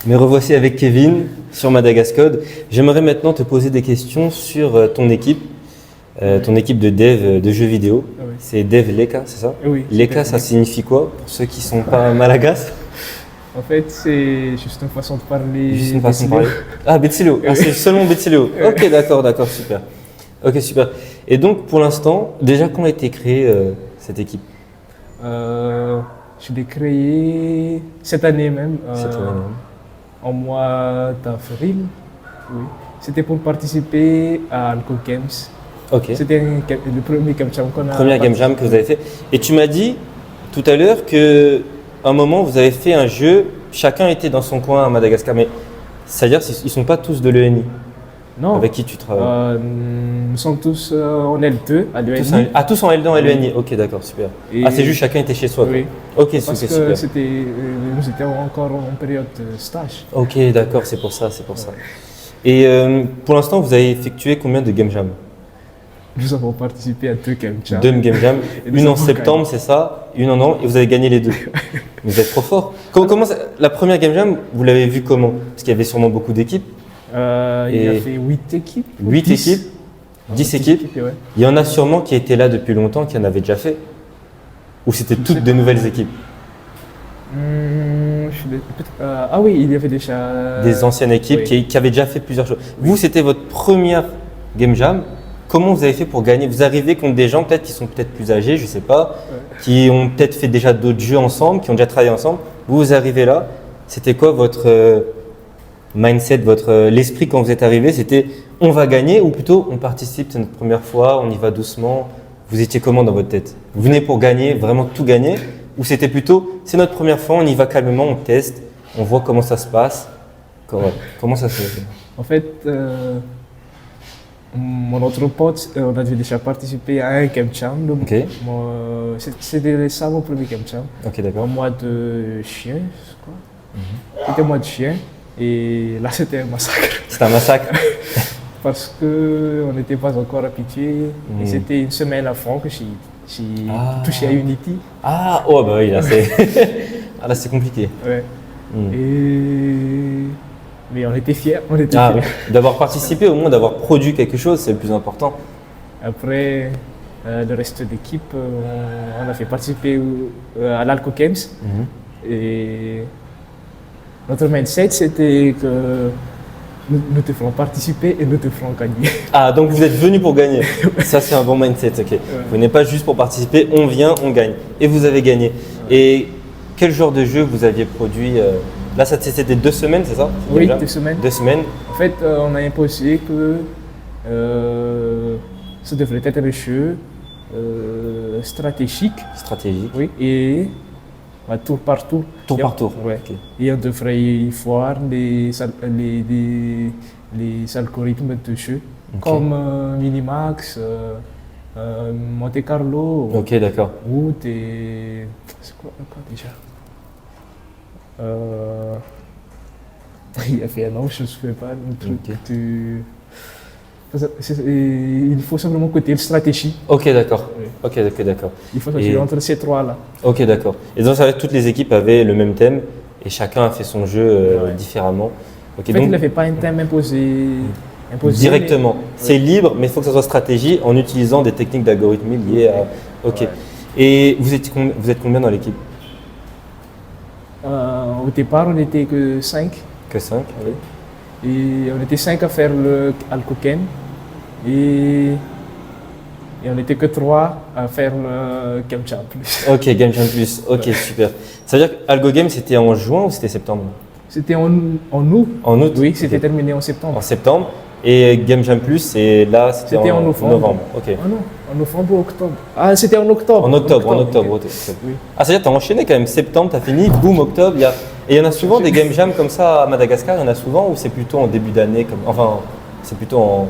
Me revoici avec Kevin sur Madagascode. J'aimerais maintenant te poser des questions sur ton équipe de dev de jeux vidéo. Ah oui. C'est Dev Leka, c'est ça? Oui. Leka, ça signifie quoi pour ceux qui sont pas malagasy? En fait, c'est juste une façon de parler. Juste une façon de parler. Ah, Betsileo. Ah, c'est seulement Betsileo. Ok, d'accord, super. Ok, super. Et donc, pour l'instant, déjà, quand a été créée cette équipe? Je l'ai créé cette année même. Cette année même. En mois d'avril. Oui. C'était pour participer à Alco Games. Ok. C'était le premier Game Jam qu'on a. Première Game Jam que vous avez fait. Et tu m'as dit tout à l'heure que un moment vous avez fait un jeu, chacun était dans son coin à Madagascar, mais c'est-à-dire qu'ils ne sont pas tous de l'ENI Non. avec qui tu travailles? Nous sommes tous en L2 à l'ENI. Tous en L2 et l'ENI. Ok, d'accord, super. Et- C'est juste chacun était chez soi. Oui. Ok, Parce super. que nous étions encore en période de stage. Ok, d'accord, c'est pour ça. Et pour l'instant, vous avez effectué combien de Game Jam? Nous avons participé à 2 Game Jam. 2 Game Jam, Et nous une en avons septembre, c'est ça, une en novembre, et vous avez gagné les deux. Vous êtes trop fort. La première Game Jam, vous l'avez vu comment? Parce qu'il y avait sûrement beaucoup d'équipes. Il y Et- a fait 8 équipes. 8 équipes, 10 équipes. Ouais. Il y en a sûrement qui étaient là depuis longtemps, qui en avaient déjà fait. Ou c'était toutes de nouvelles équipes? Ah oui, il y avait déjà. Des anciennes équipes oui. qui avaient déjà fait plusieurs choses. Vous, c'était votre première Game Jam. Comment vous avez fait pour gagner? Vous arrivez contre des gens peut-être qui sont peut-être plus âgés, je ne sais pas, qui ont peut-être fait déjà d'autres jeux ensemble, qui ont déjà travaillé ensemble. Vous arrivez là, c'était quoi votre mindset, l'esprit quand vous êtes arrivé? C'était on va gagner ou plutôt on participe, c'est notre première fois, on y va doucement? Vous étiez comment dans votre tête? Vous venez pour gagner, vraiment tout gagner? Ou c'était plutôt c'est notre première fois, on y va calmement, on teste, on voit comment ça se passe? Comment ça se fait? En fait, mon autre pote, on avait déjà participé à un Game Jam. Ok. C'était ça mon premier Game Jam. Ok, En d'accord. mois de chien, je crois. C'était mois de chien. Et là, c'était un massacre. C'était un massacre. Parce qu'on n'était pas encore habitué. Et c'était une semaine à fond que j'ai touché à Unity. Ah, oh bah oui, là c'est là c'est compliqué. Ouais. Mm. Mais on était fiers. On était Ah, fiers. oui. D'avoir participé, au moins d'avoir produit quelque chose, c'est le plus important. Après, le reste de l'équipe, on a fait participer à l'Alco Games. Et notre mindset, c'était que nous te ferons participer et nous te ferons gagner. Ah, donc vous êtes venu pour gagner. Ça, c'est un bon mindset, ok. Vous n'êtes pas juste pour participer, on vient, on gagne. Et vous avez gagné. Et quel genre de jeu vous aviez produit Là, c'était 2 semaines, c'est ça? Oui, déjà 2 semaines. 2 semaines. En fait, on a imposé que ça devrait être un jeu stratégique, Stratégique. oui, et tour par tour. Tour par tour. Ouais. Ok. Et on devrait y voir les algorithmes de jeu, Ok. comme Minimax, Monte Carlo, Ok, d'accord. ou des. C'est quoi déjà? Il y avait un nom, je ne sais pas, un truc Ok. il faut simplement côté stratégie. Ok, d'accord. Oui. Ok, d'accord. Il faut choisir entre ces trois-là. Ok, d'accord. Et donc, ça veut dire que toutes les équipes avaient le même thème et chacun a fait son jeu Ouais. différemment. Ok, En fait, il n'avait pas un thème imposé directement. mais- C'est libre, mais il faut que ça soit stratégie en utilisant des techniques d'algorithmie liées à. Ok. Ouais. Et vous êtes combien dans l'équipe? Au départ, on n'était que 5. Que 5? Oui. Et on était 5 à faire le Alcoken. Et on n'était que 3 à faire le Game Jam Plus. Ok, Game Jam Plus. Ok, super. Ça veut dire que Algo Game c'était en juin ou c'était septembre? C'était en août. En août? Oui, c'était Ok. terminé en septembre. En septembre. Et Game Jam Plus, c'était C'était en novembre. Ok. Ah non, en novembre ou octobre. Ah, c'était en octobre. En octobre. ok. Oui. Ah, c'est-à-dire que tu as enchaîné quand même, septembre, tu as fini, boum, octobre. Et il y en a souvent des game jams comme ça à Madagascar, il y en a souvent ou c'est plutôt en début d'année, enfin, c'est plutôt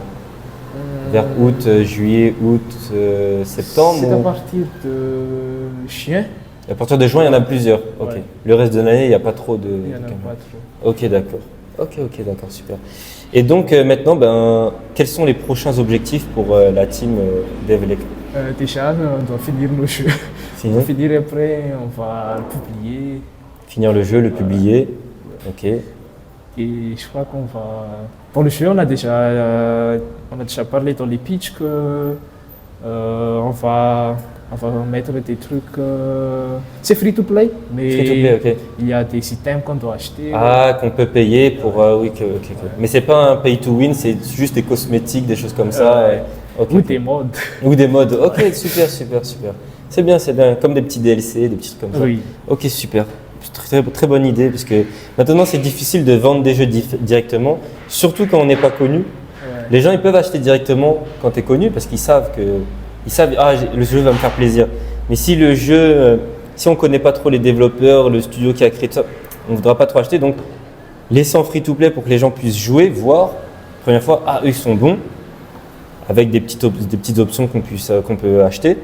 vers août, juillet, août, septembre C'est à ou... partir de chien. À partir de juin, il y en a plusieurs. Ok. Ouais. Le reste de l'année, il n'y a pas trop de. Il n'y en a game pas jams. trop. Ok, d'accord. Ok, d'accord, super. Et donc maintenant, quels sont les prochains objectifs pour la team DevLec? Déjà, on doit finir nos jeux. On Finir, va finir et après, on va le publier. finir le jeu, le publier. Ok. Et je crois qu'on va. Pour le jeu, on a déjà parlé dans les pitchs que on va mettre des trucs. C'est free to play, mais Free to play, ok. il y a des items qu'on doit acheter. Ah, qu'on peut payer pour. Oui, ok. Mais c'est pas un pay to win, c'est juste des cosmétiques, des choses comme ça. Ok, Ou ok. des modes. Ou des modes. Ok, super. C'est bien. Comme des petits DLC, des petits trucs comme ça. Oui. Ok, super. Très bonne idée, parce que maintenant c'est difficile de vendre des jeux directement, surtout quand on n'est pas connu. Ouais. Les gens ils peuvent acheter directement quand tu es connu parce qu'ils savent ah, le jeu va me faire plaisir. Mais si le jeu, si on ne connaît pas trop les développeurs, le studio qui a créé ça, on ne voudra pas trop acheter. Donc laisser en free to play pour que les gens puissent jouer, voir, première fois, ah eux ils sont bons, avec des petites options qu'on peut acheter.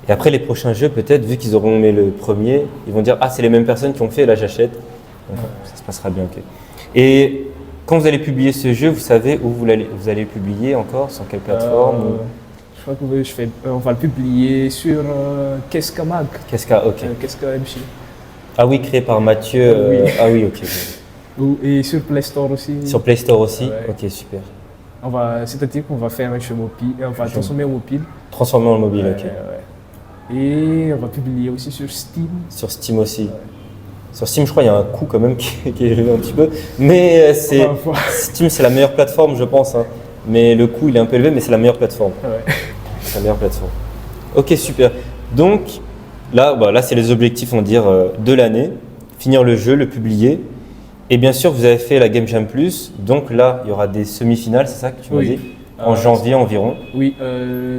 Et après les prochains jeux, peut-être, vu qu'ils auront aimé le premier, ils vont dire ah c'est les mêmes personnes qui ont fait, là j'achète. Donc ça se passera bien, ok. Et quand vous allez publier ce jeu, vous savez où vous allez le publier encore, sur quelle plateforme Je crois on va le publier sur Keskamag. ok. KeskaMC. Ah oui, créé par Mathieu. Oui. Ah oui, ok. Et sur Play Store aussi. Sur Play Store aussi. Ouais. Ok, super. C'est-à-dire qu'on va faire un jeu mobile, on va transformer en mobile. Transformé en mobile, ok. Ouais. Et on va publier aussi sur Steam. Sur Steam aussi. Sur Steam, je crois qu'il y a un coût quand même qui est élevé un petit peu. Mais Steam, c'est la meilleure plateforme, je pense. Hein. Mais le coût, il est un peu élevé, mais c'est la meilleure plateforme. Ouais. C'est la meilleure plateforme. Ok, super. Donc, là c'est les objectifs, on va dire, de l'année. Finir le jeu, le publier. Et bien sûr, vous avez fait la Game Jam Plus. Donc là, il y aura des semi-finales, c'est ça que tu m'as dit ? En janvier environ. Oui,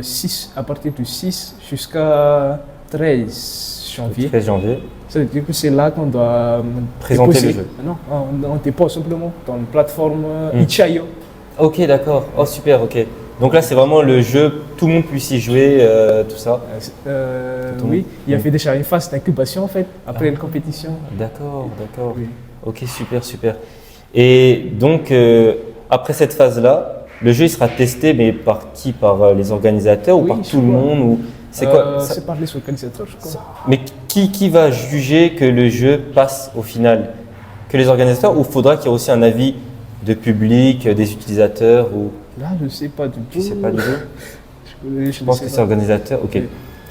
6, à partir du 6 jusqu'à 13 janvier. 13 janvier. C'est-à-dire que c'est là qu'on doit Présenter déposer. le jeu. Non, on dépose simplement dans une plateforme itch.io. Ok, d'accord. Oh, super, ok. Donc là, c'est vraiment le jeu, tout le monde puisse y jouer, tout ça. Oui, il y avait déjà une phase d'incubation en fait, après une compétition. D'accord. Oui. Ok, super. Et donc, après cette phase-là, le jeu il sera testé, mais par qui ? Par les organisateurs ou Oui, par je tout le crois. monde ou... C'est quoi ça... C'est par les organisateurs, je crois. Mais qui va juger que le jeu passe au final ? Que les organisateurs ou faudra qu'il y ait aussi un avis de public, des utilisateurs ou... Là, je ne sais pas du tout. Tu sais pas du tout ? Je pense que c'est organisateur. Ok. Oui.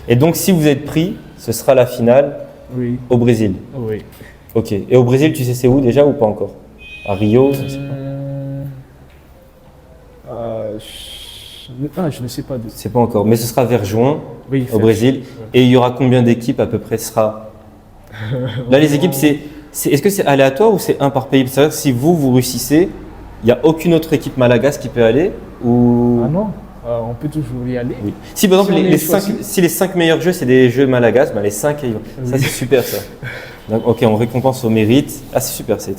Et donc, si vous êtes pris, ce sera la finale Oui. au Brésil. Oui. Ok. Et au Brésil, tu sais c'est où déjà ou pas encore ? À Rio, je ne sais pas. Je ne sais pas. C'est pas encore. Mais ce sera vers juin Oui, au Brésil. Et il y aura combien d'équipes à peu près sera... Là, les équipes, est-ce que c'est aléatoire ou c'est un par pays ? C'est-à-dire si vous réussissez, il n'y a aucune autre équipe malagasy qui peut aller ou... Ah non, on peut toujours y aller. Oui. Si par exemple Si on est les 5 meilleurs jeux c'est des jeux malagasy, ben les 5 ils vont. Ça c'est super ça. Donc, ok, on récompense au mérite. Ah c'est super, c'est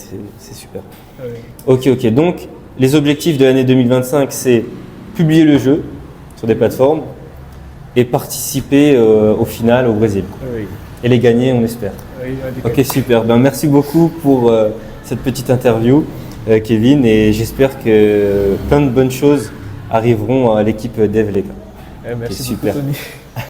super. Oui. Ok, donc les objectifs de l'année 2025 c'est publier le jeu sur des plateformes et participer au final au Brésil. Oui. Et les gagner on espère. Oui, Ok super, ben, merci beaucoup pour cette petite interview Kevin et j'espère que plein de bonnes choses arriveront à l'équipe d'Evleka. Merci super. beaucoup, Tony.